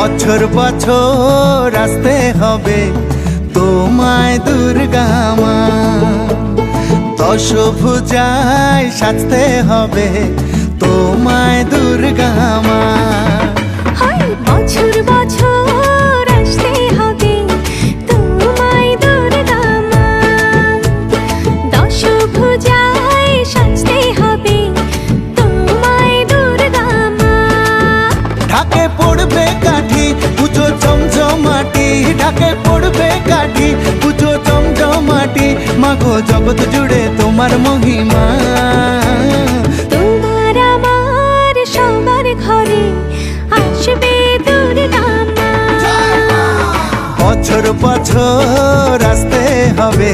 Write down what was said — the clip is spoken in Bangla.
বছর বছর আসতে হবে তোমায় দুর্গা মা, দশভুজায় সাজতে হবে তোমায় দুর্গা মা। বছর বছর আসতে হবে তোমায় দুর্গা মা, দশভুজায় সাজতে হবে তোমায় দুর্গা মা। ঢাকে পড়বে কাঠি পুজো জমজমাটি, ঢাকে পড়বে কাঠি পুজো জমজমাটি, মাগো জগৎ জুড়ে তোমার মহিমা। তোমার আমার সবার ঘরে আসবে দুর্গা মা। বছর বছর আসতে হবে